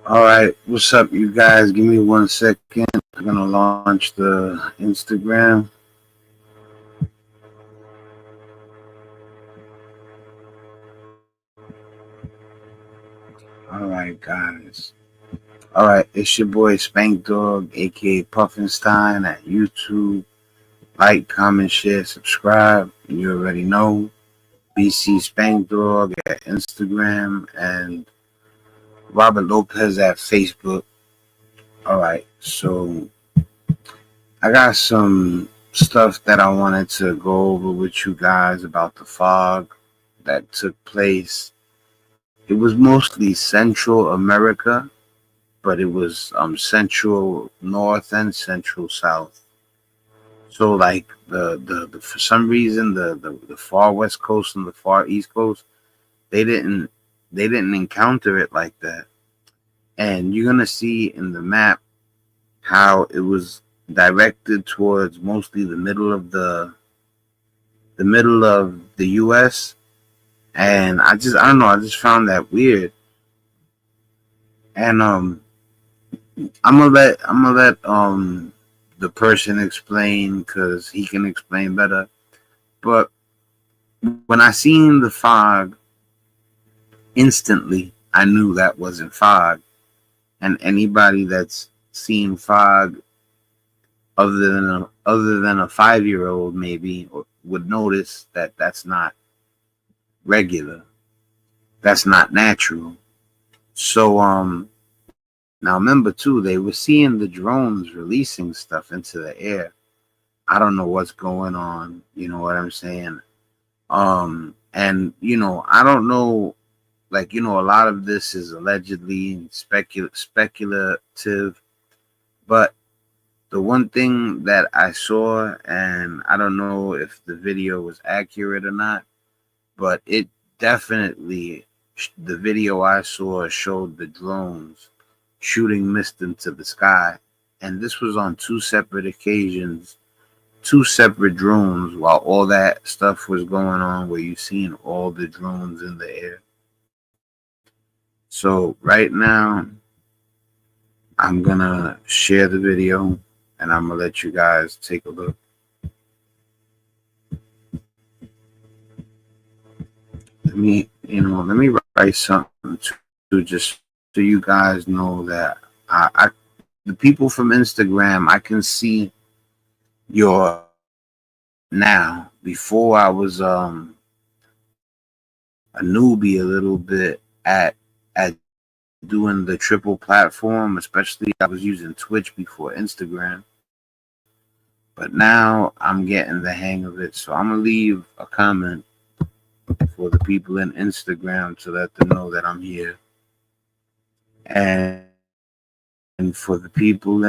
All right, what's up, you guys? Give me 1 second. I'm gonna launch the Instagram. All right, guys. All right, it's your boy Spankdog, aka Puffinstein, at YouTube. Like, comment, share, subscribe. You already know. BC Spankdog at Instagram and Robert Lopez at Facebook. All right, so I got some stuff that I wanted to go over with you guys about the fog that took place. It was mostly Central America, but it was Central North and Central South. So like the for some reason the far West Coast and the far East Coast, they didn't they didn't encounter it like that. And you're gonna see in the map how it was directed towards mostly the middle of the US. And I don't know, I just found that weird. And I'm gonna let the person explain because he can explain better. But when I seen the fog, instantly I knew that wasn't fog. And anybody that's seen fog other than a 5-year-old maybe would notice that that's not regular. That's not natural. So now remember too, they were seeing the drones releasing stuff into the air. I don't know what's going on. You know what I'm saying? And I don't know. Like a lot of this is allegedly speculative, but the one thing that I saw, and I don't know if the video was accurate or not, but it definitely the video I saw showed the drones shooting mist into the sky, and this was on two separate occasions, two separate drones while all that stuff was going on where you seen all the drones in the air. So right now I'm gonna share the video and I'm gonna let you guys take a look. Let me write something to just so you guys know that I the people from Instagram, I can see your now. Before I was a newbie a little bit at doing the triple platform, especially I was using Twitch before Instagram. But now I'm getting the hang of it. So I'm gonna leave a comment for the people in Instagram to let them know that I'm here. And for the people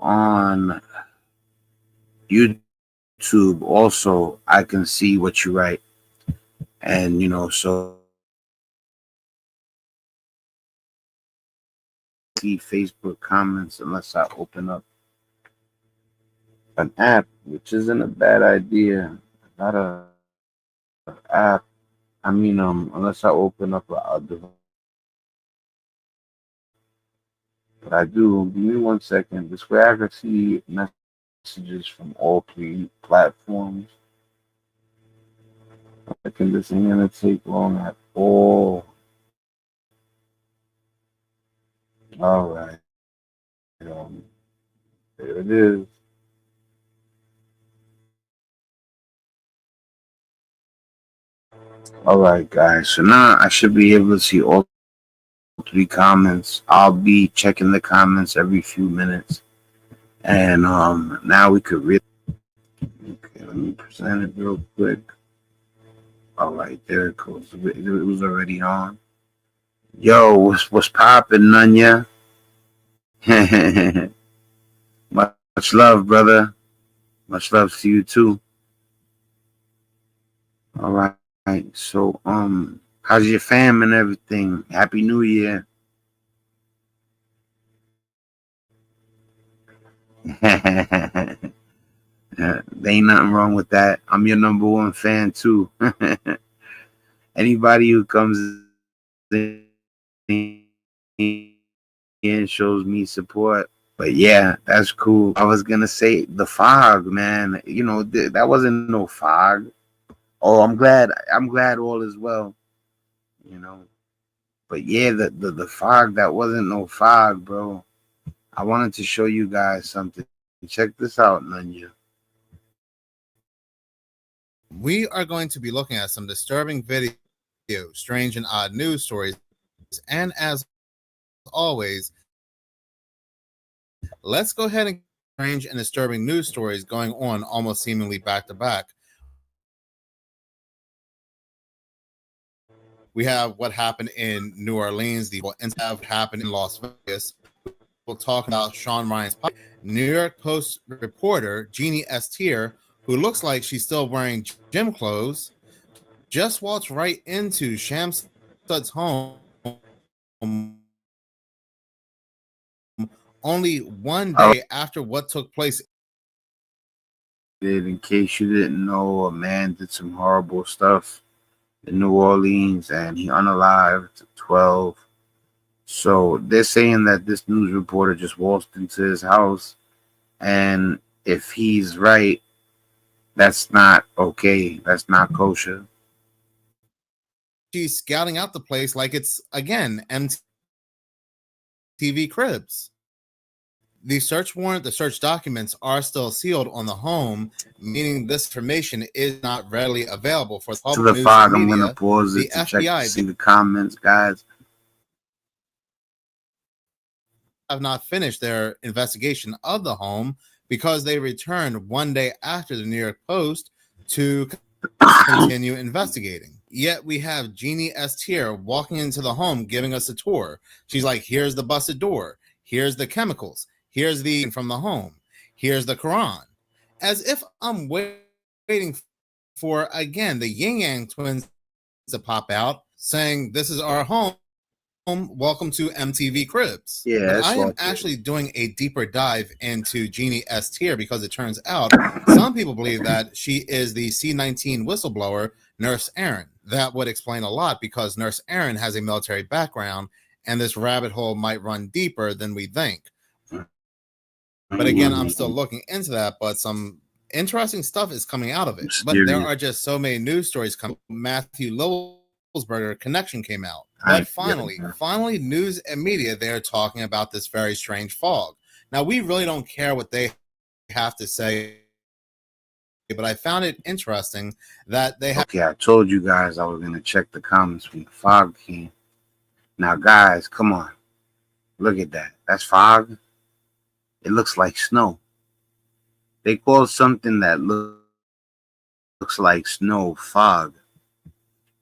on YouTube also, I can see what you write. And so see Facebook comments unless I open up an app, which isn't a bad idea. Not a app. I mean, unless I open up a device. But I do. Give me 1 second. This way I can see messages from all three platforms. I think this ain't gonna take long at all. All right. There it is. All right, guys. So now I should be able to see all three comments. I'll be checking the comments every few minutes. And now we could really. Okay, let me present it real quick. All right, there it goes. It was already on. Yo, what's poppin', Nunya? Much love, brother. Much love to you too. All right. So, how's your fam and everything? Happy New Year. There ain't nothing wrong with that. I'm your number one fan too. Anybody who comes in and shows me support. But yeah, that's cool. I was gonna say the fog, man. You know, that wasn't no fog. Oh, I'm glad. I'm glad all is well. You know. But yeah, the fog, that wasn't no fog, bro. I wanted to show you guys something. Check this out, Nunya. We are going to be looking at some disturbing videos, strange and odd news stories, and as always, let's go ahead and strange and disturbing news stories going on almost seemingly back to back. We have what happened in New Orleans, the incident happened in Las Vegas. We'll talk about Sean Ryan's New York Post reporter Jeannie Estier, who looks like she's still wearing gym clothes, just walked right into Shamsud's home only one day after what took place. In case you didn't know, a man did some horrible stuff in New Orleans and he unalived 12. So they're saying that this news reporter just waltzed into his house, and if he's right, that's not okay. That's not kosher. She's scouting out the place like it's, again, MTV Cribs. The search warrant, the search documents are still sealed on the home, meaning this information is not readily available for the public. To the fog, I'm going to pause it to check to see the comments, guys. Have not finished their investigation of the home because they returned one day after the New York Post to continue investigating. Yet we have Jeannie Estier walking into the home giving us a tour. She's like, here's the busted door, here's the chemicals, here's the from the home, here's the Quran, as if I'm waiting for, again, the Yin Yang twins to pop out saying, this is our home, welcome to MTV Cribs. Yeah, but I am actually doing a deeper dive into Jeannie Estier because it turns out some people believe that she is the C-19 whistleblower, Nurse Erin. That would explain a lot because Nurse Erin has a military background, and this rabbit hole might run deeper than we think. But again, I'm still looking into that, but some interesting stuff is coming out of it. But there are just so many news stories coming. Matthew Lowellsberger connection came out. But finally, news and media, they're talking about this very strange fog. Now, we really don't care what they have to say, but I found it interesting that they have... Okay, I told you guys I was going to check the comments when the fog came. Now, guys, come on. Look at that. That's fog. It looks like snow. They call something that looks like snow fog.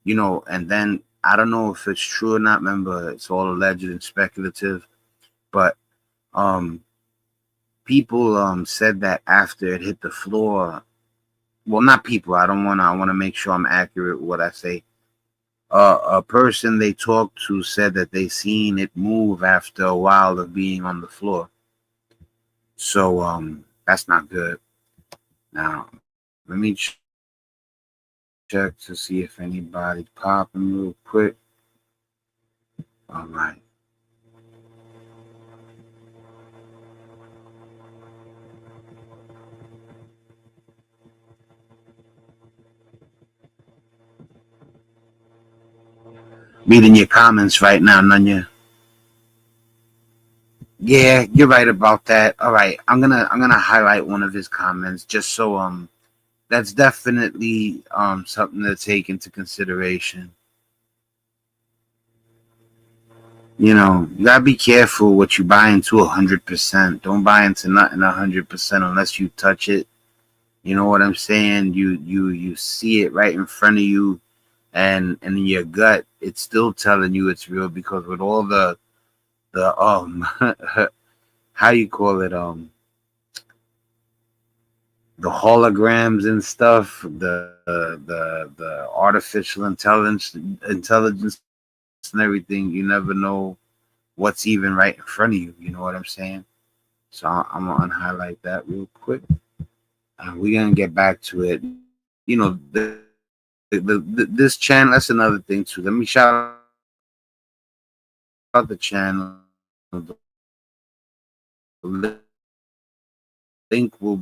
You know, and then I don't know if it's true or not. Remember, it's all alleged and speculative. But people said that after it hit the floor, well, not people. I want to make sure I'm accurate with what I say. A person they talked to said that they seen it move after a while of being on the floor. So that's not good. Now, let me check to see if anybody's popping real quick. All right. Reading your comments right now, Nunya. Yeah, you're right about that. All right, I'm gonna highlight one of his comments just so that's definitely something to take into consideration. You know, you gotta be careful what you buy into 100%. Don't buy into nothing 100% unless you touch it. You know what I'm saying? You see it right in front of you, and in your gut, it's still telling you it's real because with all the how you call it, the holograms and stuff, the artificial intelligence and everything, you never know what's even right in front of you. You know what I'm saying? So I'm gonna highlight that real quick. We're gonna get back to it. You know, this channel. That's another thing too. Let me shout the channel. The link will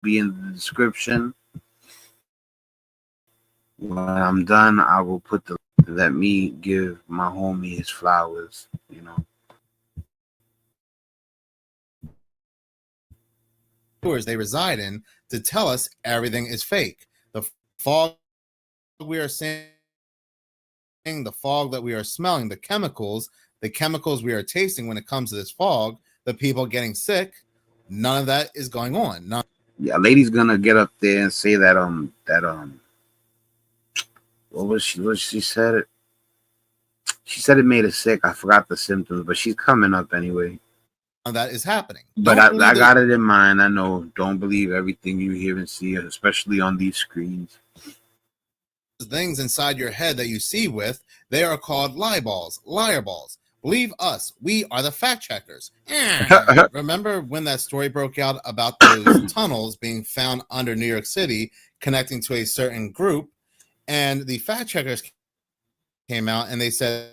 be in the description. When I'm done, I will put the let me give my homie his flowers. They reside in to tell us everything is fake. The fog we are seeing, the fog that we are smelling, the chemicals we are tasting when it comes to this fog, the people getting sick, none of that is going on. Yeah, lady's gonna get up there and say that what she said it. She said it made her sick. I forgot the symptoms, but she's coming up anyway. None of that is happening. But Don't believe I the got it in mind. I know. Don't believe everything you hear and see, especially on these screens. things inside your head that you see with, they are called lie balls, liar balls. Believe us, we are the fact checkers. Remember when that story broke out about those tunnels being found under New York City connecting to a certain group? And the fact checkers came out and they said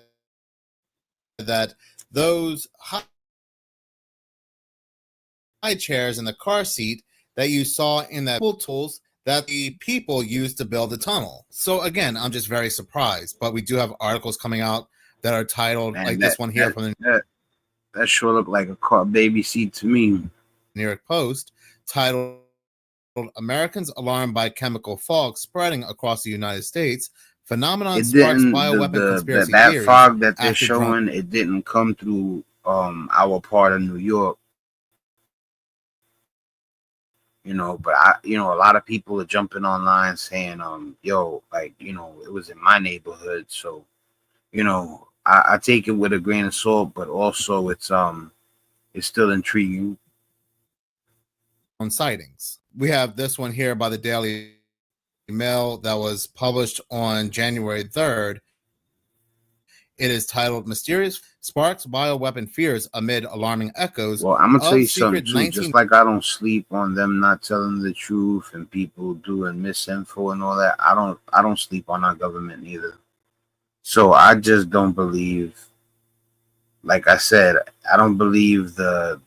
that those high chairs in the car seat that you saw in that tools that the people used to build the tunnel. So again, I'm just very surprised. But we do have articles coming out that are titled, Man, like this one here from the that sure looked like a car baby seat to me. New York Post, titled "Americans Alarmed by Chemical Fog Spreading Across the United States. Phenomenon It Sparks didn't Bioweapon Conspiracy that Theories fog that they're After Drone." showing. It didn't come through our part of New York. But a lot of people are jumping online saying, yo, like, it was in my neighborhood. So, I take it with a grain of salt, but also it's still intriguing. On sightings. We have this one here by the Daily Mail that was published on January 3rd. It is titled "Mysterious Sparks Bioweapon Fears Amid Alarming Echoes Well, I'm gonna tell of you something Secret too. 19." Just like I don't sleep on them not telling the truth and people doing misinfo and all that, I don't sleep on our government either. So I just don't believe. Like I said, I don't believe the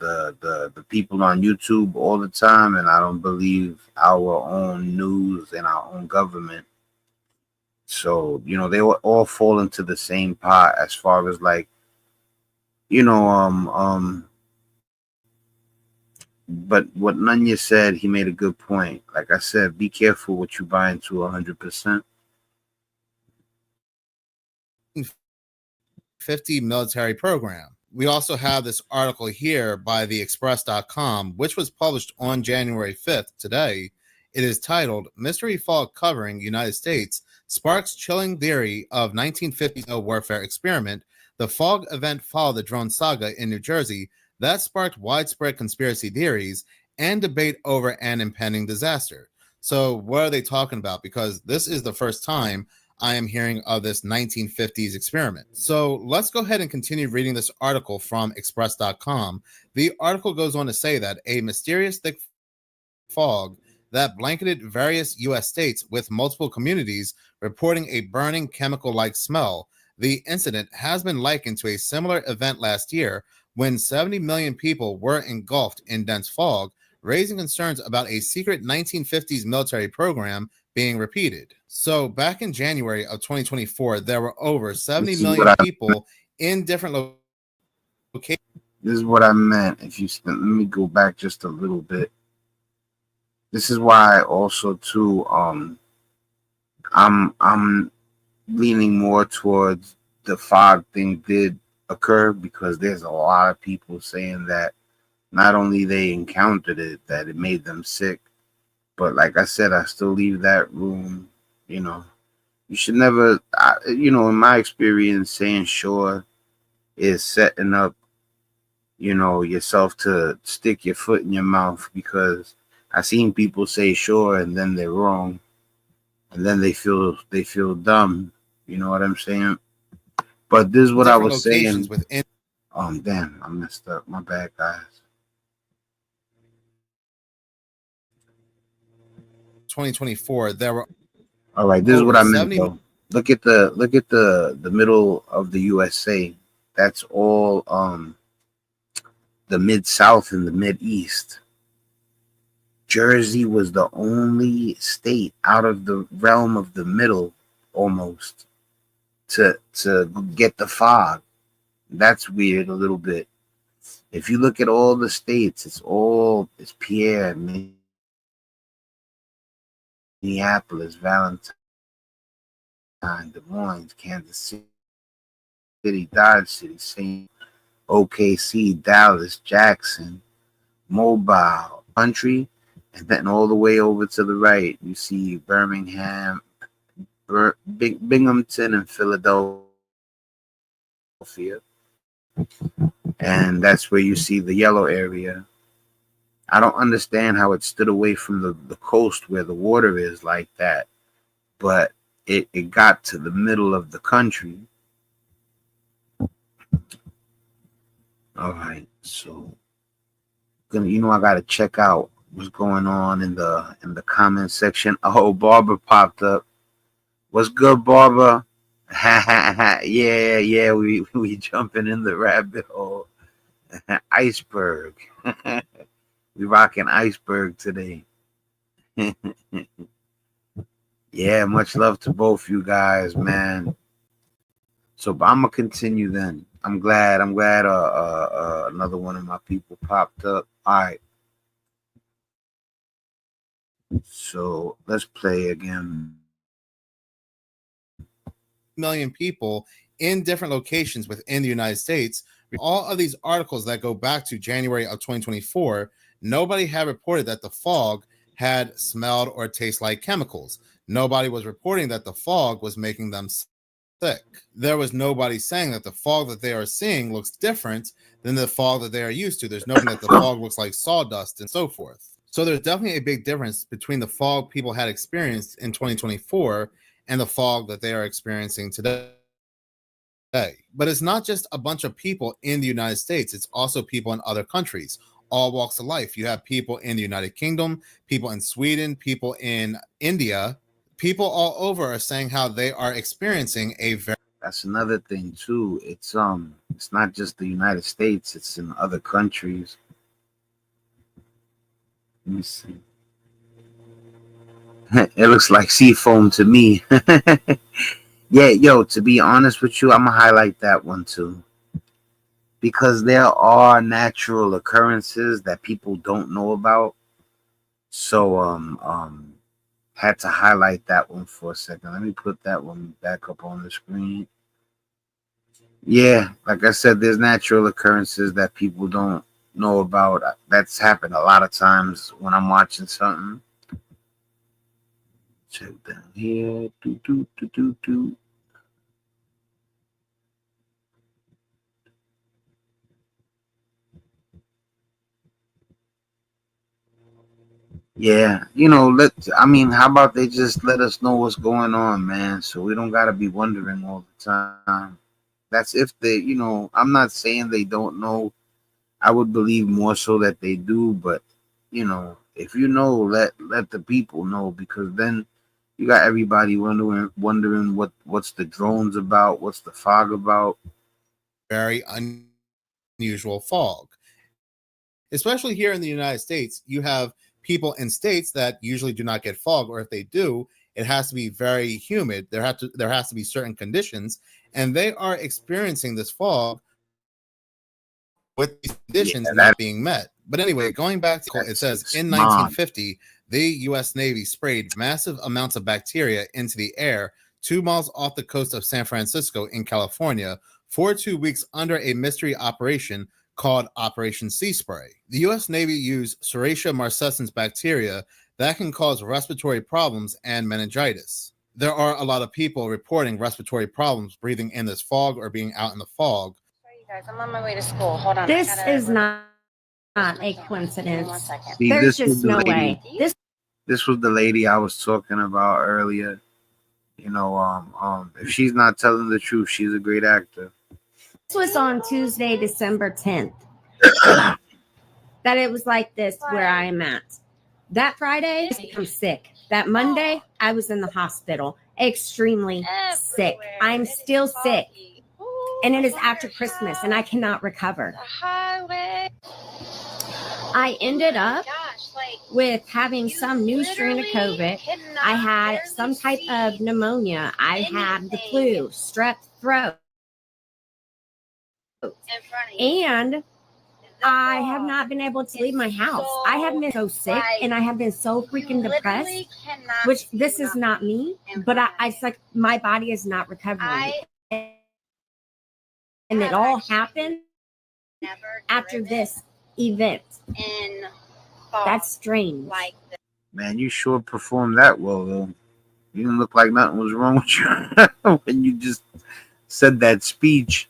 people on YouTube all the time, and I don't believe our own news and our own government. So they all fall into the same pot as far as like you know But what Nunya said, he made a good point. Like I said, be careful what you buy into 100%. 50 military program. We also have this article here by theexpress.com, which was published on January 5th today. It is titled "Mystery Fog Covering United States Sparks Chilling Theory of 1950s Warfare Experiment." The fog event followed the drone saga in New Jersey that sparked widespread conspiracy theories and debate over an impending disaster. So, what are they talking about? Because this is the first time I am hearing of this 1950s experiment. So let's go ahead and continue reading this article from express.com. The article goes on to say that a mysterious thick fog that blanketed various U.S. states with multiple communities reporting a burning chemical-like smell. The incident has been likened to a similar event last year when 70 million people were engulfed in dense fog, raising concerns about a secret 1950s military program being repeated. So back in January of 2024, there were over 70 million people in different locations. This is what I meant. If you let me go back just a little bit. This is why also too I'm leaning more towards the fog thing did occur, because there's a lot of people saying that not only they encountered it, that it made them sick. But like I said, I still leave that room. You should never, in my experience, saying sure is setting up, yourself to stick your foot in your mouth, because I've seen people say sure and then they're wrong, and then they feel dumb. You know what I'm saying? But this is what I was saying. Within Damn, I messed up. My bad, guys. 2024, there were All right, this is what over I meant 70 though. Look at the middle of the USA. That's all the Mid-South and the Mid-East. Jersey was the only state out of the realm of the middle almost to get the fog. That's weird a little bit. If you look at all the states, it's Pierre, Minneapolis, Valentine, Des Moines, Kansas City, Dodge City, St. OKC, Dallas, Jackson, Mobile, Country, and then all the way over to the right, you see Birmingham, Binghamton, and Philadelphia. And that's where you see the yellow area. I don't understand how it stood away from the coast where the water is like that, but it got to the middle of the country. All right, so I gotta check out what's going on in the comment section. Oh, Barbara popped up. What's good, Barbara? yeah, we jumping in the rabbit hole. Iceberg. We rocking Iceberg today. Yeah, much love to both you guys, man. So I'm gonna continue then. I'm glad another one of my people popped up. All right. So let's play again. Million people in different locations within the United States. All of these articles that go back to January of 2024, nobody had reported that the fog had smelled or tasted like chemicals. Nobody was reporting that the fog was making them sick. There was nobody saying that the fog that they are seeing looks different than the fog that they are used to. There's nobody that the fog looks like sawdust and so forth. So there's definitely a big difference between the fog people had experienced in 2024 and the fog that they are experiencing today. But it's not just a bunch of people in the United States. It's also people in other countries, all walks of life. You have people in the United Kingdom, people in Sweden, people in India. People all over are saying how they are experiencing a very... That's another thing too. It's not just the United States, it's in other countries. Let me see. It looks like seafoam to me. Yeah, yo, to be honest with you, I'm gonna highlight that one too. Because there are natural occurrences that people don't know about. So had to highlight that one for a second. Let me put that one back up on the screen. Yeah, like I said, there's natural occurrences that people don't know about. That's happened a lot of times when I'm watching something. Check down here. Do. Yeah, how about they just let us know what's going on, man, so we don't gotta be wondering all the time. That's if they, I'm not saying they don't know. I would believe more so that they do, but if let the people know, because then you got everybody wondering what's the drones about, what's the fog about. Very unusual fog. Especially here in the United States, you have people in states that usually do not get fog, or if they do, it has to be very humid. There has to be certain conditions, and they are experiencing this fog with these conditions not being met. But anyway, going back to it says in 1950, the U.S. Navy sprayed massive amounts of bacteria into the air 2 miles off the coast of San Francisco in California for 2 weeks under a mystery operation called Operation Sea Spray. The U.S. Navy used Serratia marcescens bacteria that can cause respiratory problems and meningitis. There are a lot of people reporting respiratory problems breathing in this fog or being out in the fog. Sorry, you guys, I'm on my way to school. Hold on. This is not a coincidence. 1 second. See, There's just no way. This was the lady I was talking about earlier. If she's not telling the truth, she's a great actor. This was on Tuesday, December 10th. That it was like this where I am at. That Friday, I'm sick. That Monday, I was in the hospital, extremely sick. I'm still sick. and it is after Christmas, and I cannot recover. Highway. I ended up Gosh, like with having some new strain of COVID. I had some type of pneumonia. I had the flu, strep throat, in front of you. and I have not been able to leave my house. I have been so sick, and I have been so freaking depressed, which this is not me, but it's like my body is not recovering. And it all happened after this event. in That's strange. like Man, you sure performed that well, though. You didn't look like nothing was wrong with you when you just said that speech.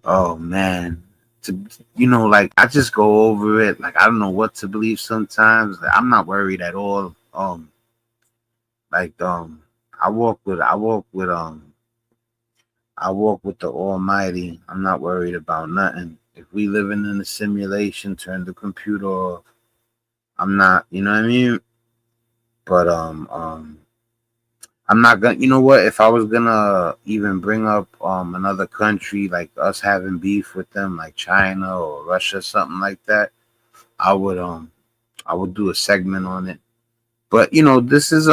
Oh man, like I just go over it. Like I don't know what to believe sometimes. I'm not worried at all. Like I walk with the Almighty. I'm not worried about nothing. If we living in a simulation, turn the computer off. I'm not, you know what I mean? But I'm not gonna. You know what? If I was gonna even bring up another country, like us having beef with them, like China or Russia, something like that, I would do a segment on it. But this is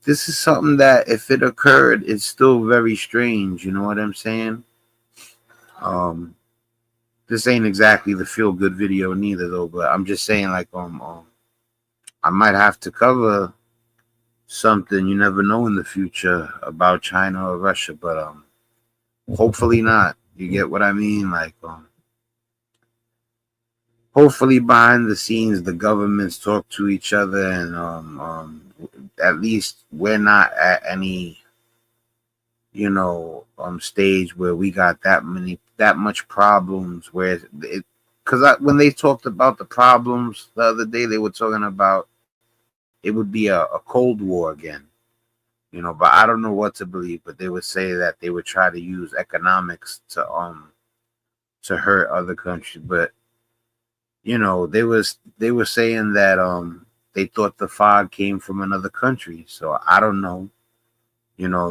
this is something that if it occurred, it's still very strange. You know what I'm saying? Um, this ain't exactly the feel good video neither, though. But I'm just saying, like, I might have to cover something. You never know in the future about China or Russia, but hopefully not. You get what I mean? Like, hopefully behind the scenes, the governments talk to each other, and at least we're not at any stage where we got that much problems where it because when they talked about the problems the other day, they were talking about it would be a cold war again, but I don't know what to believe. But they would say that they would try to use economics to hurt other countries. But they were saying that they thought the fog came from another country, so I don't know.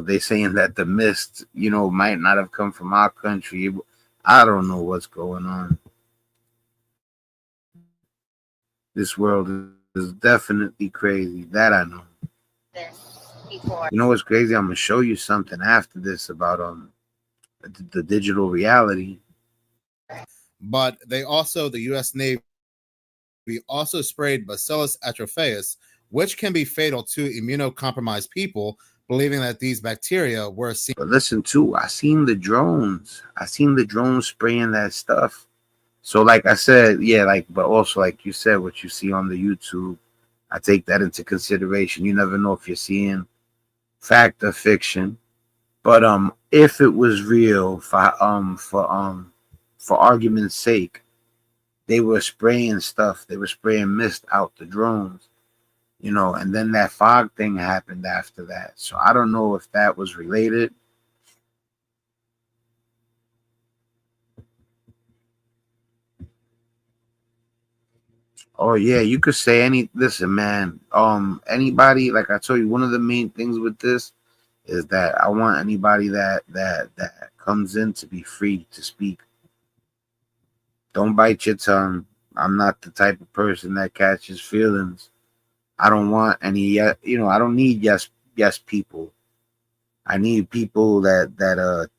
They saying that the mist, might not have come from our country. I don't know what's going on. This world is definitely crazy. That I know. this before. You know what's crazy? I'm gonna show you something after this about the digital reality. But the U.S. Navy also sprayed Bacillus atrophaeus, which can be fatal to immunocompromised people, believing that these bacteria were seen. But listen, too, I seen the drones. I seen the drones spraying that stuff. So, like I said, yeah, but also, like you said, what you see on the YouTube, I take that into consideration. You never know if you're seeing fact or fiction. But if it was real, for argument's sake, they were spraying stuff. They were spraying mist out the drones, and then that fog thing happened after that. So I don't know if that was related. Oh yeah, you could say listen, man. Anybody, like I told you, one of the main things with this is that I want anybody that comes in to be free to speak. Don't bite your tongue. I'm not the type of person that catches feelings. I don't want any I don't need yes people. I need people that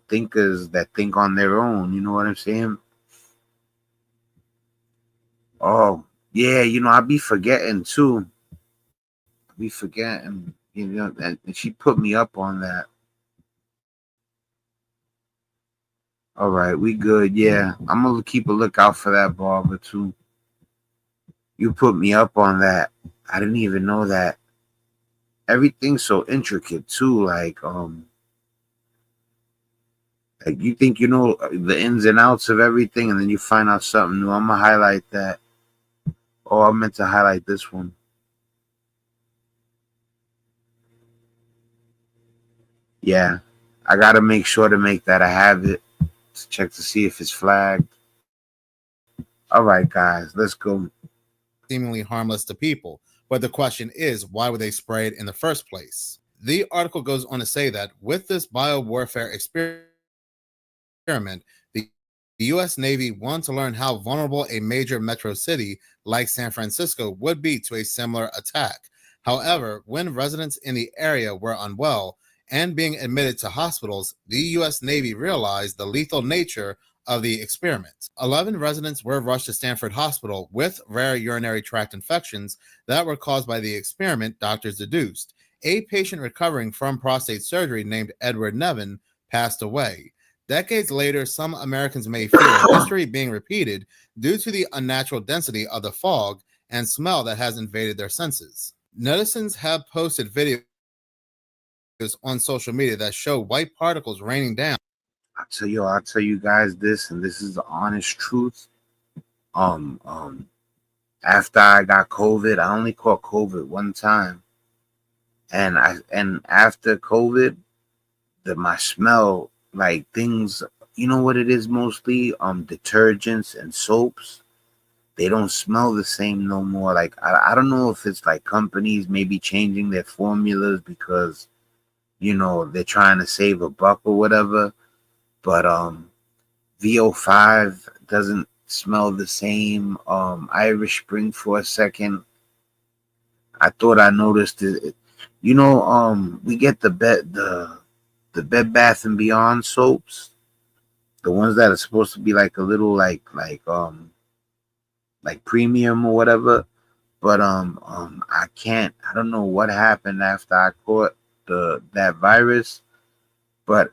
thinkers that think on their own. You know what I'm saying? Oh, yeah, I be forgetting too. I be forgetting, and she put me up on that. All right, we good. Yeah, I'm gonna keep a lookout for that barber too. You put me up on that. I didn't even know that. Everything's so intricate too. Like you think you know the ins and outs of everything, and then you find out something new. I'm gonna highlight that. Oh, I meant to highlight this one. Yeah, I gotta make sure to make that I have it to check to see if it's flagged. All right, guys, let's go. seemingly harmless to people. But the question is, why would they spray it in the first place? The article goes on to say that with this biowarfare experiment, the U.S. Navy wanted to learn how vulnerable a major metro city like San Francisco would be to a similar attack. However, when residents in the area were unwell and being admitted to hospitals, the U.S. Navy realized the lethal nature of the experiment. 11 residents were rushed to Stanford Hospital with rare urinary tract infections that were caused by the experiment, doctors deduced. A patient recovering from prostate surgery named Edward Nevin passed away. Decades later, some Americans may fear history being repeated due to the unnatural density of the fog and smell that has invaded their senses. Netizens have posted videos on social media that show white particles raining down. I'll tell you guys this, and this is the honest truth. Um, um, After I got COVID, I only caught COVID one time, and after COVID, my smell, like things, you know what it is mostly, detergents and soaps. They don't smell the same no more. Like I don't know if it's like companies maybe changing their formulas because they're trying to save a buck or whatever. But VO5 doesn't smell the same. Irish Spring for a second, I thought I noticed it. We get the Bed Bath and Beyond soaps, the ones that are supposed to be like a little like premium or whatever. But I don't know what happened after I caught that virus, but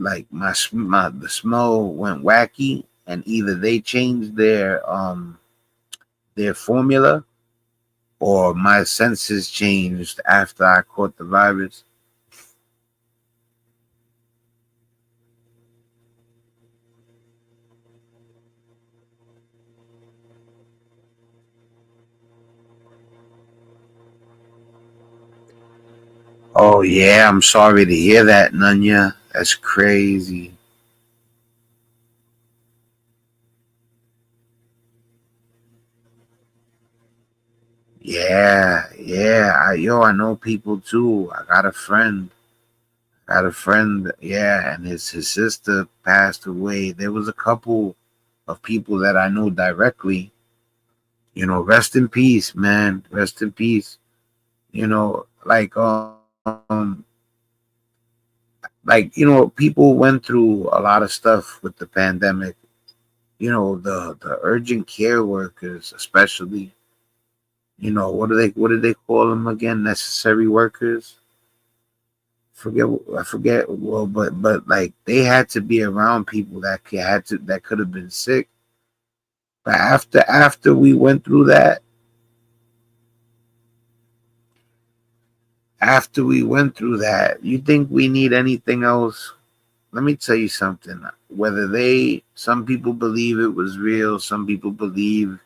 like the smell went wacky, and either they changed their formula or my senses changed after I caught the virus. Oh yeah, I'm sorry to hear that, Nunya. That's crazy. Yeah, yeah. I know people too. I got a friend. Yeah, and his sister passed away. There was a couple of people that I know directly. Rest in peace, man. Rest in peace. People went through a lot of stuff with the pandemic. The urgent care workers, especially. What do they call them again? Necessary workers. I forget. Well, but like they had to be around people that could have been sick. But after we went through that, you think we need anything else? Let me tell you something. Some people believe it was real, some people believe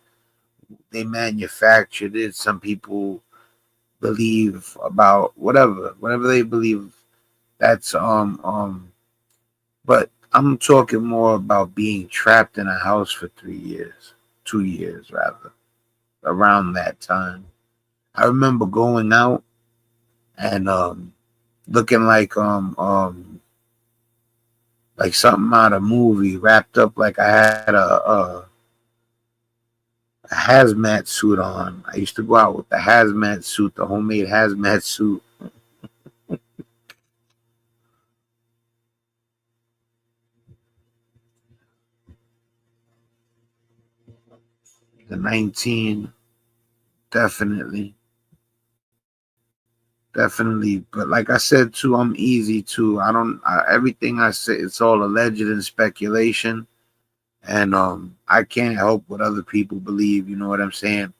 they manufactured it, some people believe about whatever they believe. That's But I'm talking more about being trapped in a house for 3 years, 2 years rather, around that time. I remember going out and looking like something out of a movie, wrapped up like I had a hazmat suit on. I used to go out with the hazmat suit, the homemade hazmat suit. The 19, definitely. Definitely. But like I said too, I'm easy too. Everything I say, it's all alleged and speculation. And I can't help what other people believe, you know what I'm saying?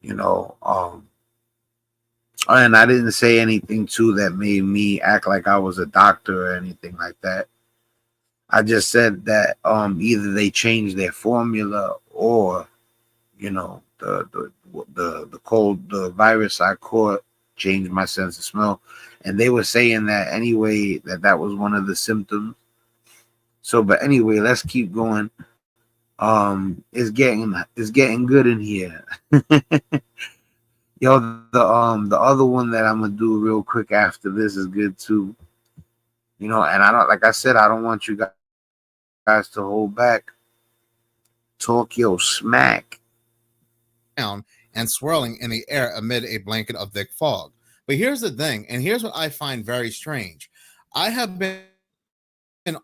You know, and I didn't say anything too that made me act like I was a doctor or anything like that. I just said that either they changed their formula or, the virus I caught changed my sense of smell. And they were saying that anyway, that was one of the symptoms. So, but anyway, let's keep going. It's getting good in here. Yo, the other one that I'm gonna do real quick after this is good too. And I don't, like I said, I don't want you guys to hold back. Talk your smack. down and swirling in the air amid a blanket of thick fog. But here's the thing, and here's what I find very strange. I have been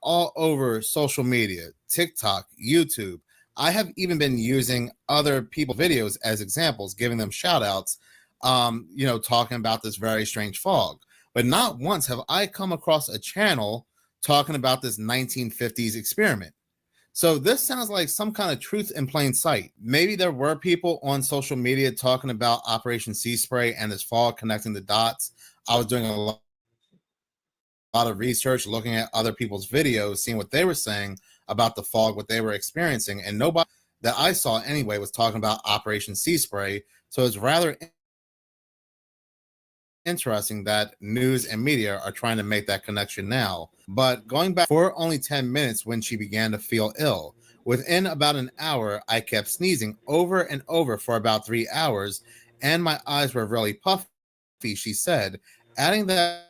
all over social media, TikTok, YouTube. I have even been using other people's videos as examples, giving them shout outs, talking about this very strange fog. But not once have I come across a channel talking about this 1950s experiment. So this sounds like some kind of truth in plain sight. Maybe there were people on social media talking about Operation Sea Spray and this fog connecting the dots. I was doing a lot of research, looking at other people's videos, seeing what they were saying about the fog, what they were experiencing, and nobody that I saw anyway was talking about Operation Sea Spray. So it's rather interesting that news and media are trying to make that connection now. But going back for only 10 minutes when she began to feel ill, within about an hour, I kept sneezing over and over for about 3 hours, and my eyes were really puffy, she said, adding that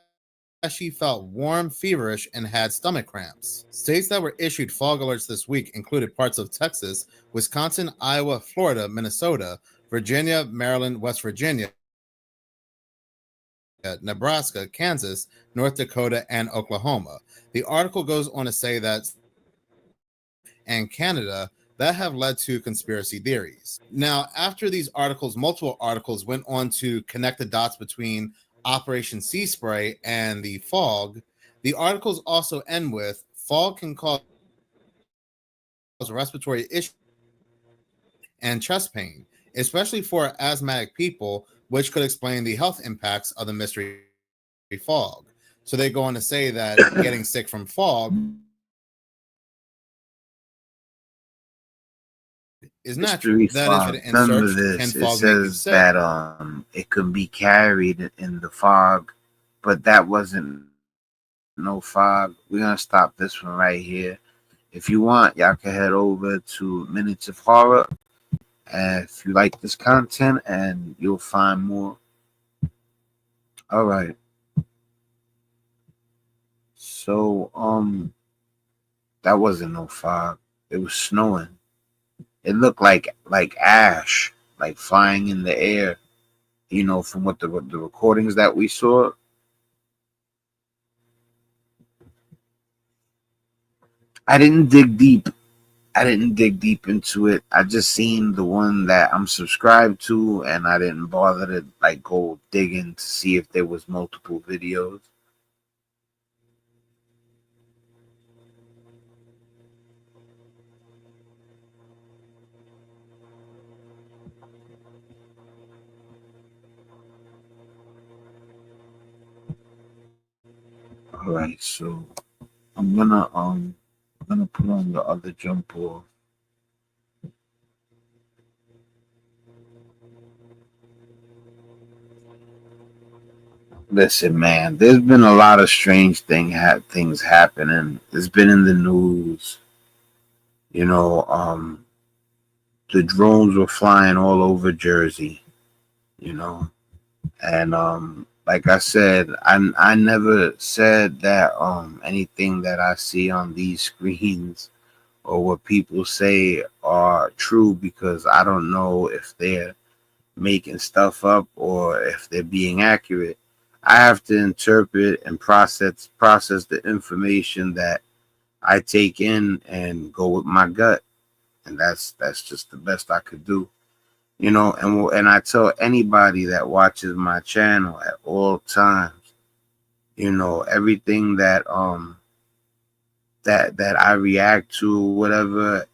she felt warm, feverish, and had stomach cramps. States that were issued fog alerts this week included parts of Texas, Wisconsin, Iowa, Florida, Minnesota, Virginia, Maryland, West Virginia, Nebraska, Kansas, North Dakota, and Oklahoma. The article goes on to say that and Canada that have led to conspiracy theories. Now, after these articles, multiple articles went on to connect the dots between Operation Sea Spray and the fog. The articles also end with fog can cause respiratory issues and chest pain, especially for asthmatic people, which could explain the health impacts of the mystery fog. So they go on to say that getting sick from fog is natural. Mystery That is, fog. in Remember search, can this. It fog make you says sick? that it could be carried in the fog, but that wasn't no fog. We're gonna stop this one right here. If you want, y'all can head over to Minutes of Horror. And if you like this content, and you'll find more. All right. So that wasn't no fog. It was snowing. It looked like ash, like flying in the air. From what the recordings that we saw. I didn't dig deep. I didn't dig deep into it. I just seen the one that I'm subscribed to, and I didn't bother to like go digging to see if there was multiple videos. All right, so I'm gonna put on the other jump off. Listen, man, there's been a lot of strange things happening. It's been in the news. You know, the drones were flying all over Jersey. You know, and like I said, I never said that anything that I see on these screens or what people say are true, because I don't know if they're making stuff up or if they're being accurate. I have to interpret and process the information that I take in and go with my gut, and that's just the best I could do. And I tell anybody that watches my channel at all times, everything that I react to, whatever,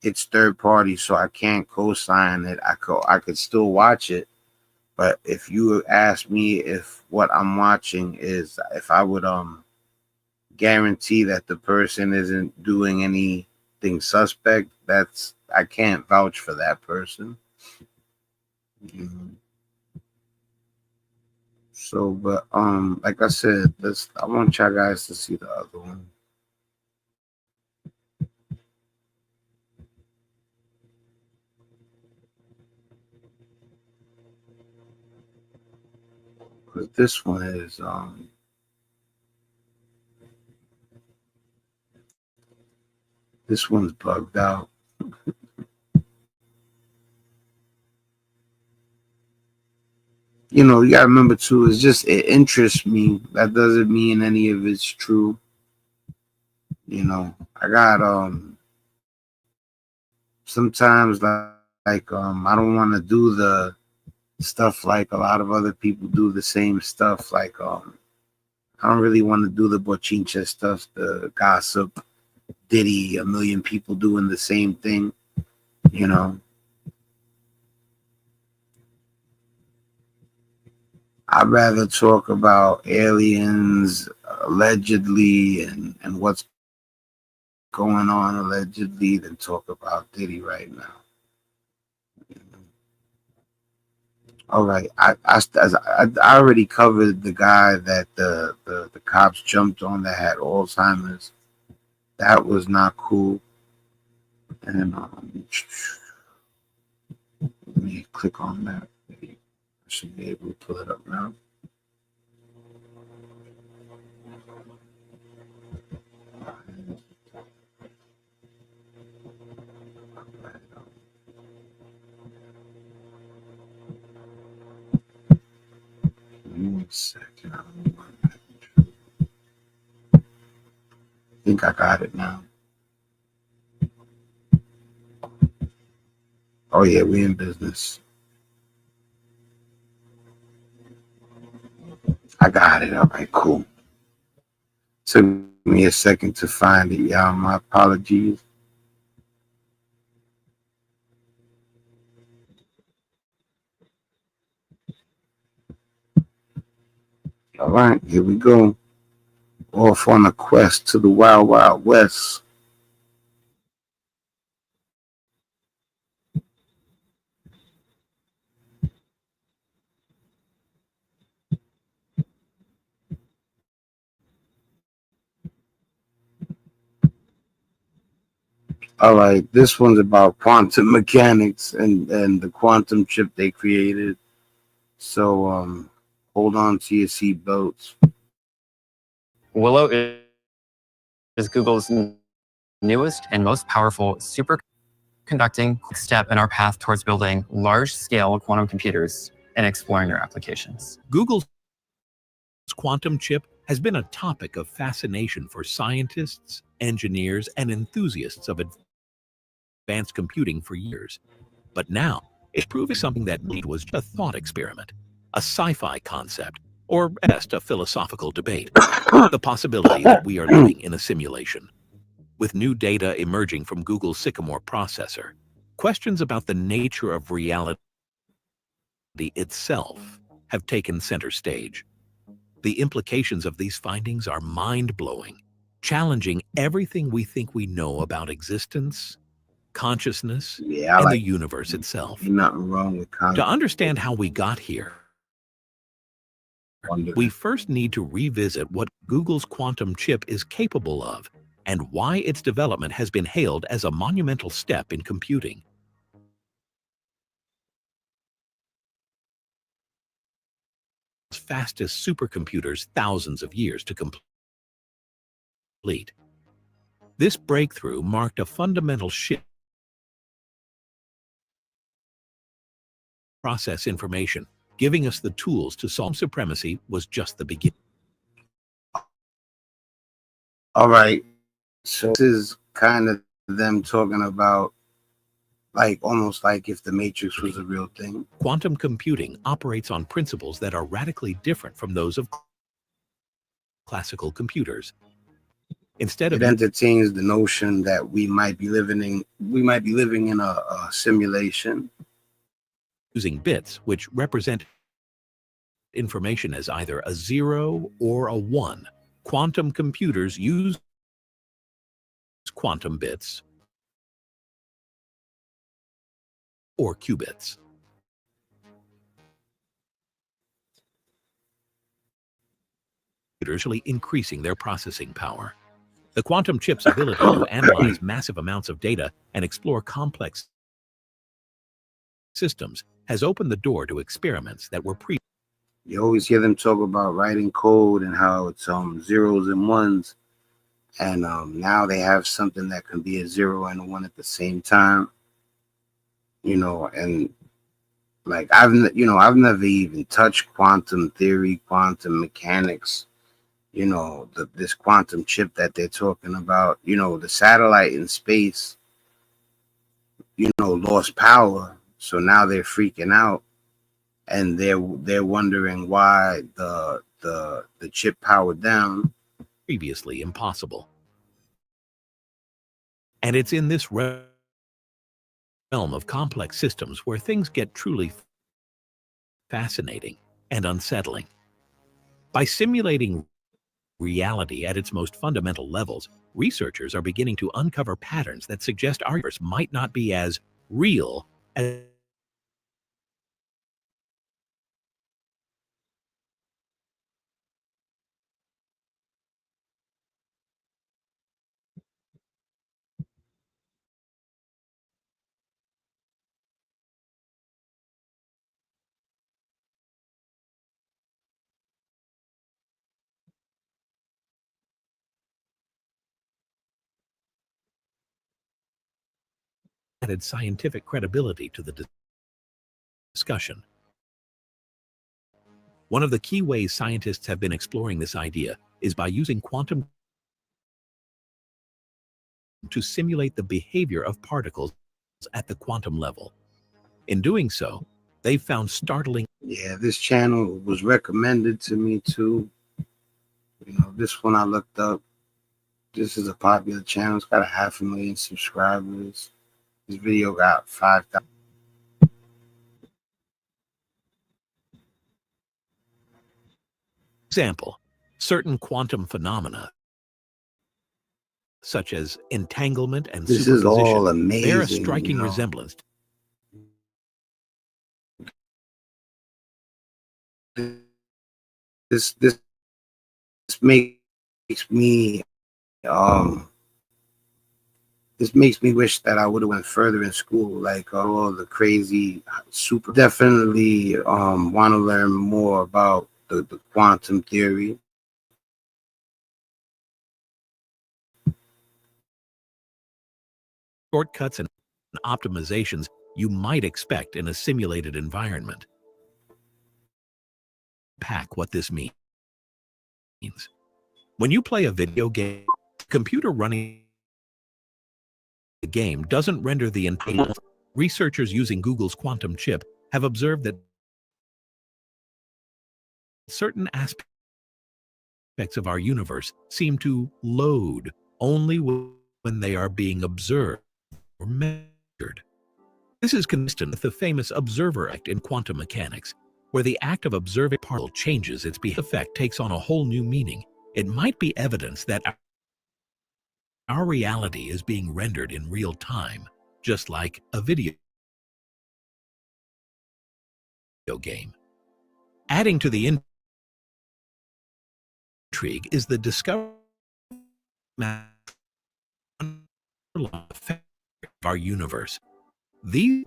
it's third party, so I can't co-sign it. I could still watch it, but if you ask me if what I'm watching is, if I would guarantee that the person isn't doing anything suspect, I can't vouch for that person. Mhm. So, but like I said, I want y'all guys to see the other one. 'Cause this one is this one's bugged out. You know, you gotta remember too, it's just it interests me. That doesn't mean any of it's true. You know, I got sometimes I don't want to do the stuff like a lot of other people do the same stuff. Like I don't really want to do the bochincha stuff, the gossip, Diddy, a million people doing the same thing. You know, I'd rather talk about aliens allegedly and what's going on allegedly than talk about Diddy right now. All right, I already covered the guy that the cops jumped on that had Alzheimer's. That was not cool. And let me click on that. I should be able to pull it up now. One second. I think I got it now. Oh yeah, we in business. I got it. All right, cool. Took me a second to find it, y'all. My apologies. All right, here we go. Off on a quest to the Wild Wild West. All right, this one's about quantum mechanics and the quantum chip they created. So hold on to your seatbelts. Willow is Google's newest and most powerful superconducting step in our path towards building large-scale quantum computers and exploring their applications. Google's quantum chip has been a topic of fascination for scientists, engineers, and enthusiasts of advanced computing for years. But now, it's proving something that was just a thought experiment, a sci-fi concept, or at best a philosophical debate. The possibility that we are living in a simulation. With new data emerging from Google's Sycamore processor, questions about the nature of reality itself have taken center stage. The implications of these findings are mind-blowing, challenging everything we think we know about existence, consciousness, and the universe itself. Nothing wrong with To understand how we got here, we first need to revisit what Google's quantum chip is capable of and why its development has been hailed as a monumental step in computing. Fastest supercomputers thousands of years to complete. This breakthrough marked a fundamental shift. Process information, giving us the tools to solve supremacy was just the beginning. All right, so this is kind of them talking about like almost like if the Matrix was a real thing. Quantum computing operates on principles that are radically different from those of classical computers. Instead of it entertains the notion that we might be living in a simulation. Using bits, which represent information as either a 0 or a 1, quantum computers use quantum bits or qubits. Usually increasing their processing power. The quantum chip's ability to analyze massive amounts of data and explore complex systems has opened the door to experiments that were You always hear them talk about writing code and how it's zeros and ones, and now they have something that can be a zero and a one at the same time. And like I've never even touched quantum theory, quantum mechanics. This quantum chip that they're talking about. The satellite in space, lost power, so now they're freaking out, and they're wondering why the chip powered down. Previously impossible. And it's in this realm of complex systems where things get truly fascinating and unsettling. By simulating reality at its most fundamental levels, researchers are beginning to uncover patterns that suggest our universe might not be as real as added scientific credibility to the discussion. One of the key ways scientists have been exploring this idea is by using quantum to simulate the behavior of particles at the quantum level. In doing so, they've found startling. Yeah, this channel was recommended to me too. This one I looked up. This is a popular channel. It's got 500,000 subscribers. This video got 5,000. Example, certain quantum phenomena, such as entanglement and This is superposition, all amazing. bear a striking resemblance. This makes me this makes me wish that I would have went further in school, like all the crazy super. Definitely want to learn more about the quantum theory. Shortcuts and optimizations you might expect in a simulated environment. Pack what this means. When you play a video game, the computer running the game doesn't render the entire. Researchers using Google's quantum chip have observed that certain aspects of our universe seem to load only when they are being observed or measured. This is consistent with the famous observer effect in quantum mechanics, where the act of observing a particle changes its behavior. The effect takes on a whole new meaning. It might be evidence that our reality is being rendered in real time, just like a video game. Adding to the intrigue is the discovery of our universe. These,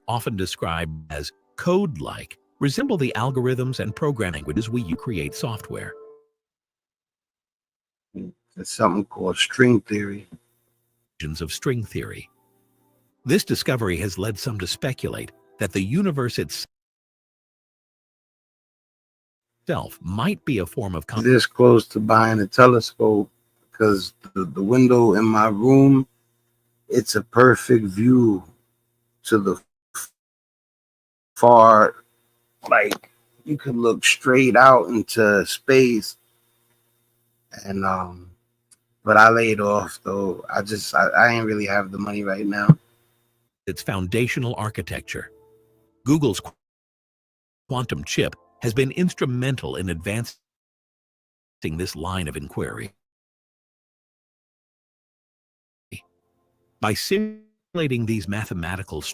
often described as code-like, resemble the algorithms and programming languages we use to create software. There's something called string theory. Of string theory. This discovery has led some to speculate that the universe itself might be a form of this close to buying a telescope, because the window in my room, it's a perfect view to the far, like you could look straight out into space. And but I laid off though. I ain't really have the money right now. Its foundational architecture. Google's quantum chip has been instrumental in advancing this line of inquiry. By simulating these mathematical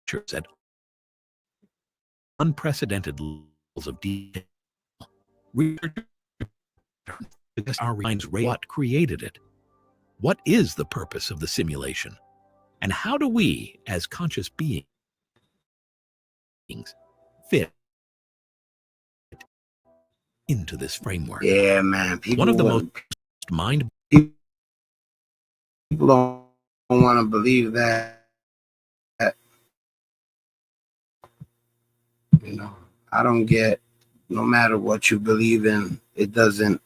structures at unprecedented levels of detail, researchers our minds what created it. What is the purpose of the simulation? And how do we, as conscious beings, fit into this framework. Yeah, man. One of the most mind people don't want to believe that. You know, I don't get. No matter what you believe in, it doesn't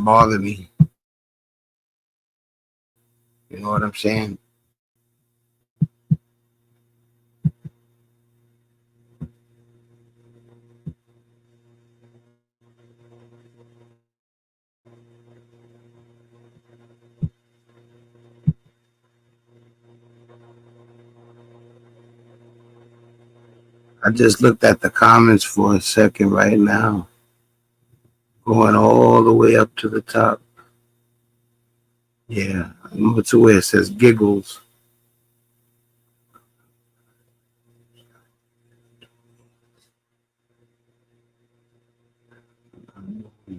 bother me. You know what I'm saying? I just looked at the comments for a second right now, going all the way up to the top. Yeah, number 2 where it says giggles.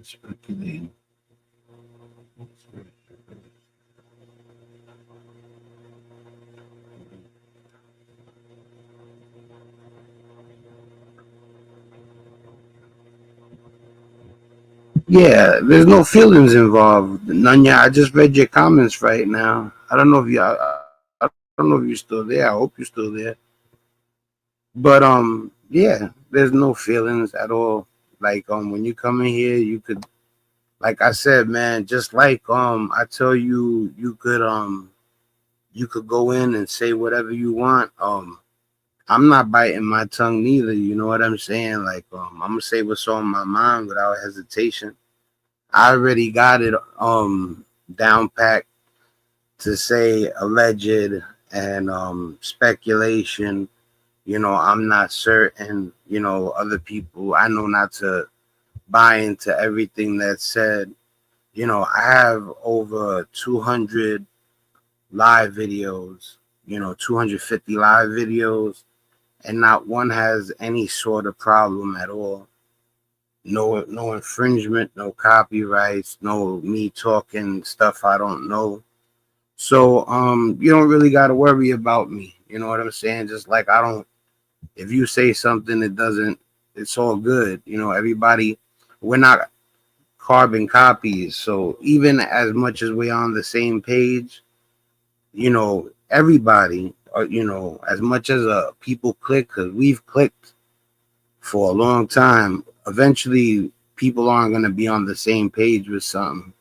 Speculating. Yeah, there's no feelings involved. Nanya, I just read your comments right now. I don't know if I don't know if you're still there. I hope you're still there. But yeah, there's no feelings at all. Like when you come in here, you could, like I said, man, just like I tell you, you could go in and say whatever you want. I'm not biting my tongue neither. You know what I'm saying? Like I'm gonna say what's on my mind without hesitation. I already got it down packed to say alleged and speculation. You know, I'm not certain. You know, other people, I know not to buy into everything that's said. You know, I have over 200 live videos, 250 live videos, and not one has any sort of problem at all. No infringement, no copyrights, no me talking stuff I don't know. So you don't really got to worry about me. You know what I'm saying? Just like I don't, if you say something that doesn't, it's all good. You know, everybody, we're not carbon copies. So even as much as we're on the same page, everybody, as much as people click, because we've clicked for a long time, eventually people aren't going to be on the same page with something.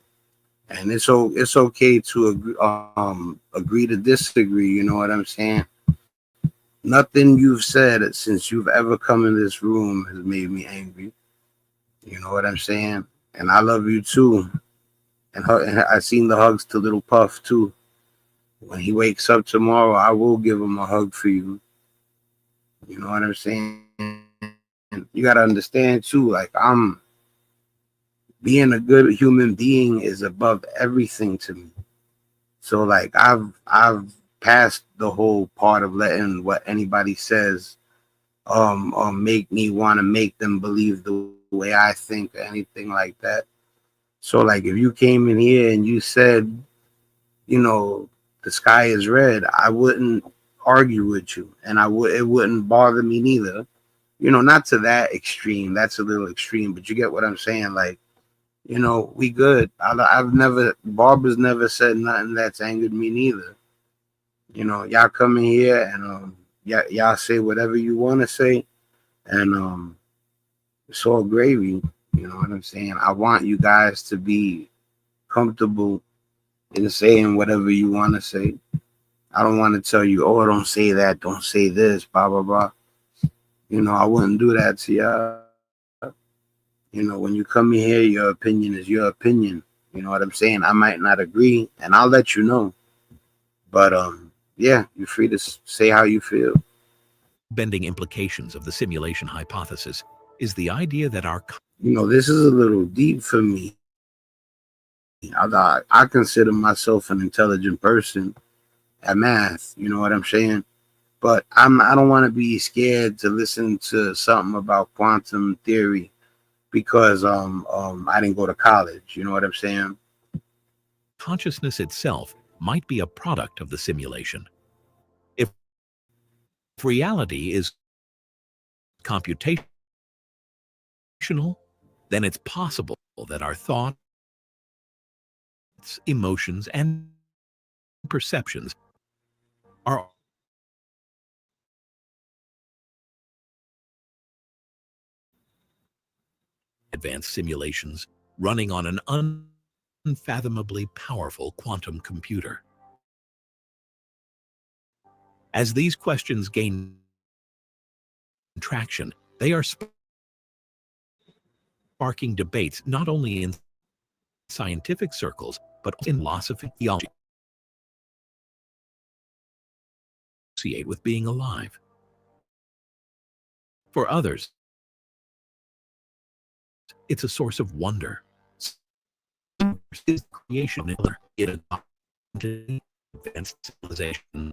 And it's okay to agree to disagree. You know what I'm saying? Nothing you've said since you've ever come in this room has made me angry. You know what I'm saying? And I love you too. And I seen the hugs to Little Puff too. When he wakes up tomorrow, I will give him a hug for you. You know what I'm saying? You gotta understand too. Like being a good human being is above everything to me. So like I've passed the whole part of letting what anybody says make me want to make them believe the way I think or anything like that. So like if you came in here and you said, the sky is red, I wouldn't argue with you, and it wouldn't bother me neither. Not to that extreme. That's a little extreme, but you get what I'm saying. Like, we good. Barbara's never said nothing that's angered me neither. Y'all come in here and y'all say whatever you want to say, and it's all gravy. You know what I'm saying? I want you guys to be comfortable in saying whatever you want to say. I don't want to tell you, oh, don't say that, don't say this, blah, blah, blah. I wouldn't do that to y'all. When you come in here, your opinion is your opinion. You know what I'm saying? I might not agree, and I'll let you know. But, yeah, you're free to say how you feel. Bending implications of the simulation hypothesis is the idea that our... This is a little deep for me. I consider myself an intelligent person at math. You know what I'm saying? But I don't want to be scared to listen to something about quantum theory because I didn't go to college. You know what I'm saying? Consciousness itself might be a product of the simulation. If reality is computational, then it's possible that our thoughts, emotions, and perceptions are advanced simulations running on an unfathomably powerful quantum computer. As these questions gain traction, they are sparking debates not only in scientific circles, but in philosophy, theology, associate with being alive. For others, it's a source of wonder. Is creation in an advanced civilization?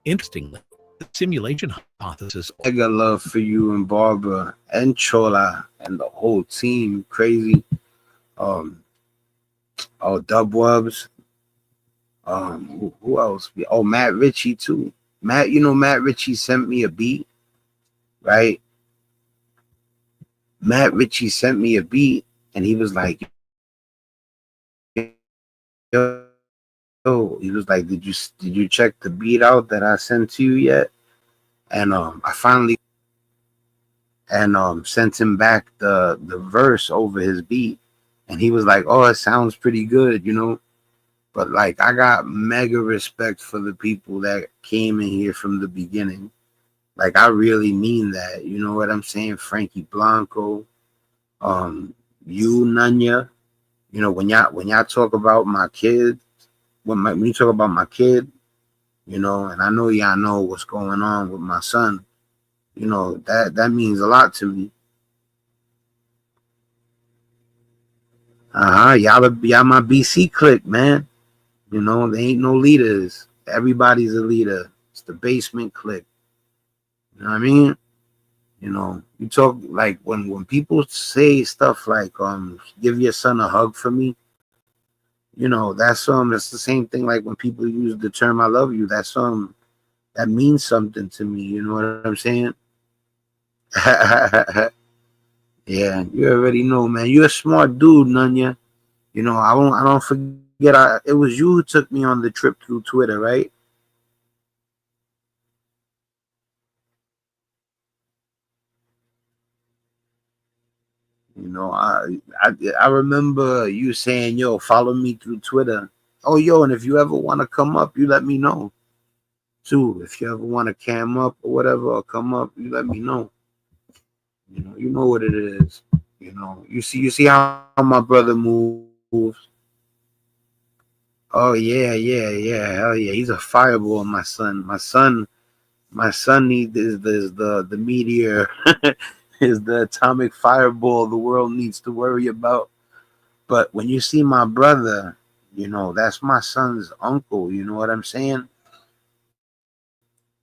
Interestingly, the simulation hypothesis. I got love for you and Barbara and Chola and the whole team. Crazy. Oh, Dubwubs. Who else? Oh, Matt Ritchie too. Matt Ritchie sent me a beat, right? Matt Ritchie sent me a beat, and he was like, "Yo, he was like, did you check the beat out that I sent to you yet?" And I finally sent him back the verse over his beat, and he was like, "Oh, it sounds pretty good, you know." But like, I got mega respect for the people that came in here from the beginning. Like, I really mean that. You know what I'm saying? Frankie Blanco, you Nanya. You know, when y'all talk about my kid, when you talk about my kid, you know, and I know y'all know what's going on with my son. You know, that means a lot to me. Y'all my BC clique, man. You know, there ain't no leaders. Everybody's a leader. It's the basement clique. You know what I mean? You know, you talk like when people say stuff like give your son a hug for me, you know, that's the same thing like when people use the term I love you, that's that means something to me, you know what I'm saying? Yeah, you already know, man. You're a smart dude, Nunya. You know, I don't forget it was you who took me on the trip through Twitter, right? You know, I remember you saying, "Yo, follow me through Twitter." Oh, yo, and if you ever want to come up, you let me know too. If you ever want to cam up or whatever, or come up, you let me know. You know what it is. You know, you see how my brother moves. Oh yeah. Hell yeah, he's a fireball. My son needs is the meteor, is the atomic fireball the world needs to worry about. But when you see my brother, you know, that's my son's uncle. You know what I'm saying?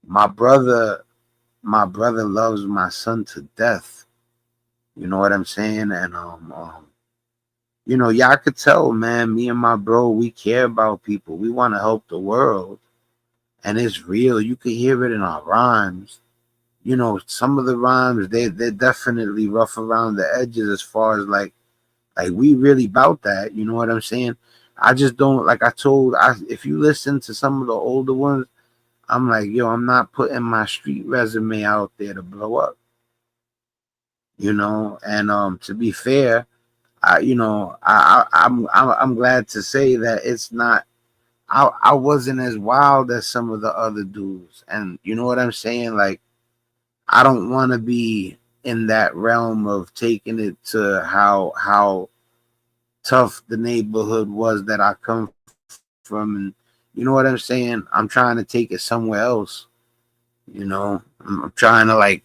My brother, my brother loves my son to death. You know what I'm saying? And you know, y'all could tell, man, me and my bro, we care about people. We want to help the world. And it's real. You can hear it in our rhymes. You know, some of the rhymes, they're definitely rough around the edges as far as like we really about that. You know what I'm saying? I just don't, like if you listen to some of the older ones, I'm like, yo, I'm not putting my street resume out there to blow up. You know, and to be fair, I'm glad to say that it's not. I wasn't as wild as some of the other dudes, and you know what I'm saying. Like, I don't want to be in that realm of taking it to how tough the neighborhood was that I come from, and you know what I'm saying. I'm trying to take it somewhere else. You know, I'm trying to like,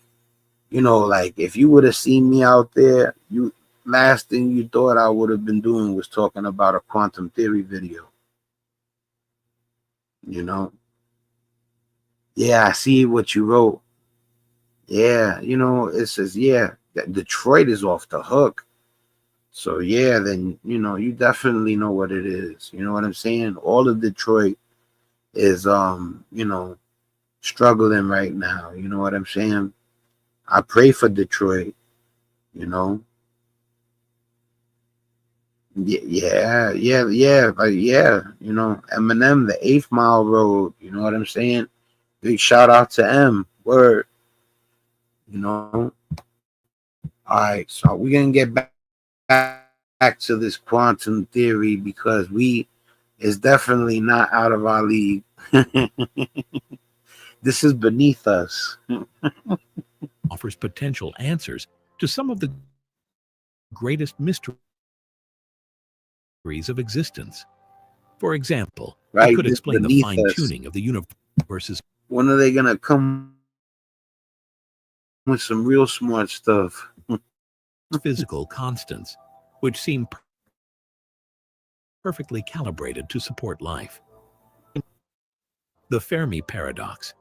you know, like if you would have seen me out there, you last thing you thought I would have been doing was talking about a quantum theory video. You know, yeah, I see what you wrote. Yeah, you know, it says yeah, that Detroit is off the hook. So yeah, then you know, you definitely know what it is. You know what I'm saying? All of Detroit is you know, struggling right now. You know what I'm saying? I pray for Detroit. You know. Yeah. You know, Eminem, the 8th Mile Road. You know what I'm saying? Big shout out to M. Word. You know. All right, so we're gonna get back to this quantum theory because we is definitely not out of our league. This is beneath us. Offers potential answers to some of the greatest mysteries of existence. For example, Right? it could This explain the beneath us. fine-tuning of the universe's When are they gonna come with some real smart stuff? physical constants, which seem perfectly calibrated to support life. The Fermi paradox,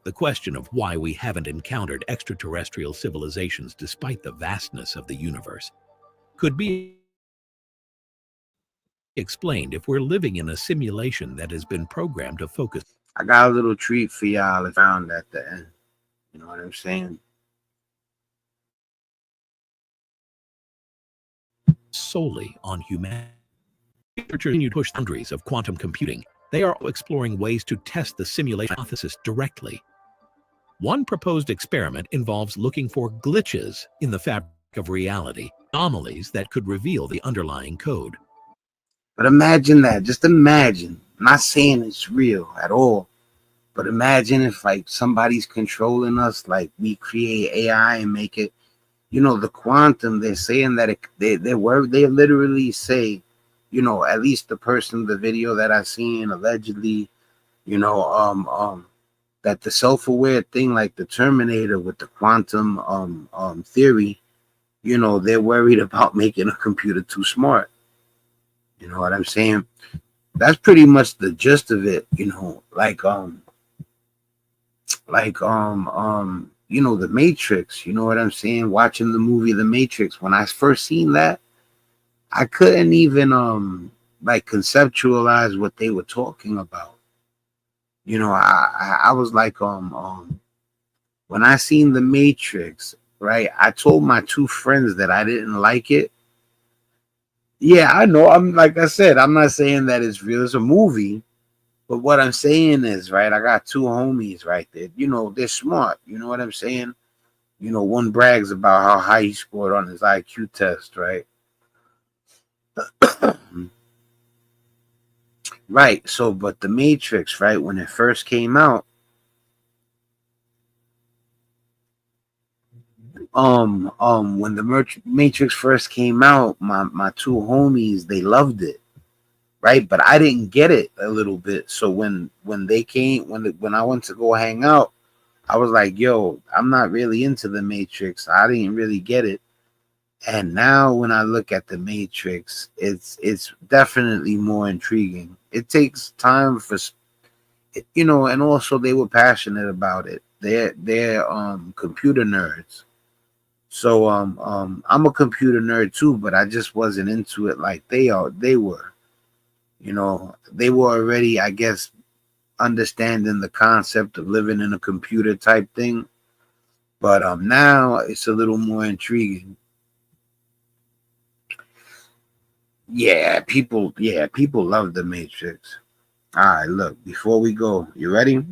the question of why we haven't encountered extraterrestrial civilizations despite the vastness of the universe, could be explained if we're living in a simulation that has been programmed to focus I got a little treat for y'all if found at the end. You know what I'm saying? solely on humanity. Researchers continue to push the boundaries of quantum computing. They are exploring ways to test the simulation hypothesis directly. One proposed experiment involves looking for glitches in the fabric of reality, anomalies that could reveal the underlying code. But imagine that. Just imagine. I'm not saying it's real at all. But imagine if like somebody's controlling us, like we create AI and make it, you know, the quantum, they're saying that they literally say, you know, at least the person, the video that I seen allegedly, you know, that the self-aware thing, like the Terminator with the quantum theory, you know, they're worried about making a computer too smart. You know what I'm saying? That's pretty much the gist of it, you know, you know, the Matrix, you know what I'm saying? Watching the movie The Matrix, when I first seen that, I couldn't even like conceptualize what they were talking about. You know, I was like when I seen The Matrix, right? I told my two friends that I didn't like it. Yeah, I know. I'm like I said, I'm not saying that it's real. It's a movie. But what I'm saying is, right, I got two homies right there. You know, they're smart. You know what I'm saying? You know, one brags about how high he scored on his IQ test, right? Right. So, but the Matrix, right, when it first came out, when the Matrix first came out, my two homies, they loved it, right? But I didn't get it a little bit. So when they came, when I went to go hang out, I was like, yo, I'm not really into the Matrix. I didn't really get it. And now when I look at the Matrix, it's definitely more intriguing. It takes time for, you know, and also they were passionate about it. They're computer nerds. So I'm a computer nerd too, but I just wasn't into it like they were. You know, they were already, I guess, understanding the concept of living in a computer type thing. But now it's a little more intriguing. People love the Matrix. All right, look, before we go, you ready?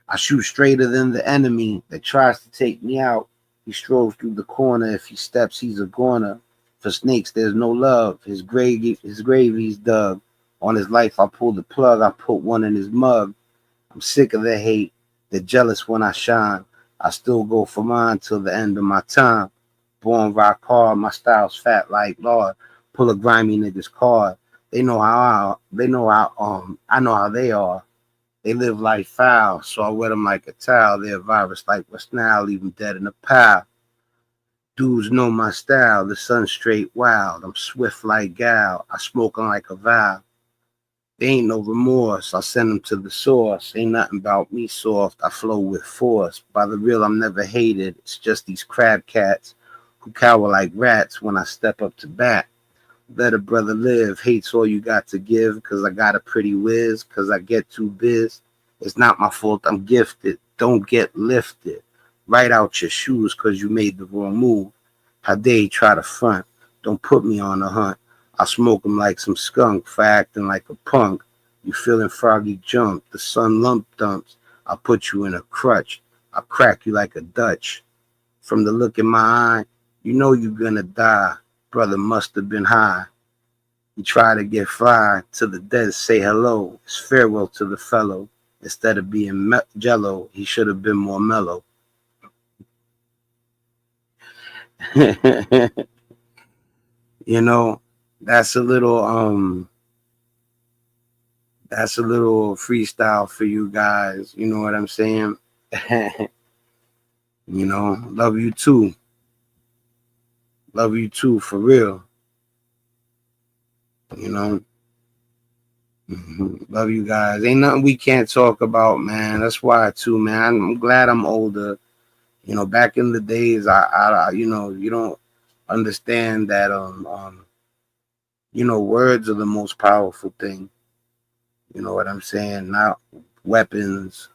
I shoot straighter than the enemy that tries to take me out. He strolls through the corner. If he steps, he's a goner. For snakes, there's no love. His gravy's dug. On his life, I pull the plug. I put one in his mug. I'm sick of the hate. They're jealous when I shine. I still go for mine till the end of my time. Born rock hard, my style's fat like Lord. Pull a grimy nigga's card. I know how they are. They live life foul, so I wet them like a towel. They're a virus like what's now, leave them dead in a pile. Dudes know my style, the sun's straight wild. I'm swift like gal, I smoke 'em like a vow. They ain't no remorse, I send them to the source. Ain't nothing about me soft, I flow with force. By the real, I'm never hated, it's just these crab cats who cower like rats when I step up to bat. Let a brother live. Hates all you got to give, cause I got a pretty whiz, cause I get too biz. It's not my fault, I'm gifted. Don't get lifted. Right out your shoes, cause you made the wrong move. How dare you try to front? Don't put me on the hunt. I'll smoke 'em like some skunk for acting like a punk. You feeling froggy jump, the sun lump dumps. I'll put you in a crutch. I'll crack you like a Dutch. From the look in my eye, you know you gonna die. Brother must have been high. He tried to get fly to the dead, say hello. It's farewell to the fellow. Instead of being jello, he should have been more mellow. You know, that's a little freestyle for you guys. You know what I'm saying? You know, love you too. Love you too, for real. You know, love you guys. Ain't nothing we can't talk about, man. That's why too, man. I'm glad I'm older. You know, back in the days, I you know, you don't understand that, you know, words are the most powerful thing. You know what I'm saying? Not weapons.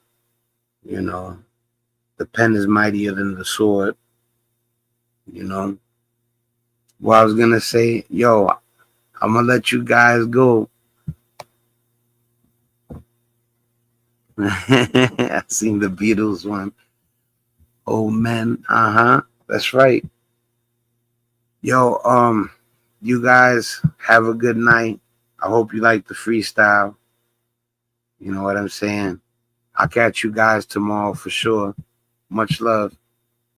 You know, the pen is mightier than the sword. You know. Well, I was gonna say, yo, I'm gonna let you guys go. I seen the Beatles one. Old men, that's right. Yo, you guys have a good night. I hope you like the freestyle. You know what I'm saying? I'll catch you guys tomorrow for sure. Much love.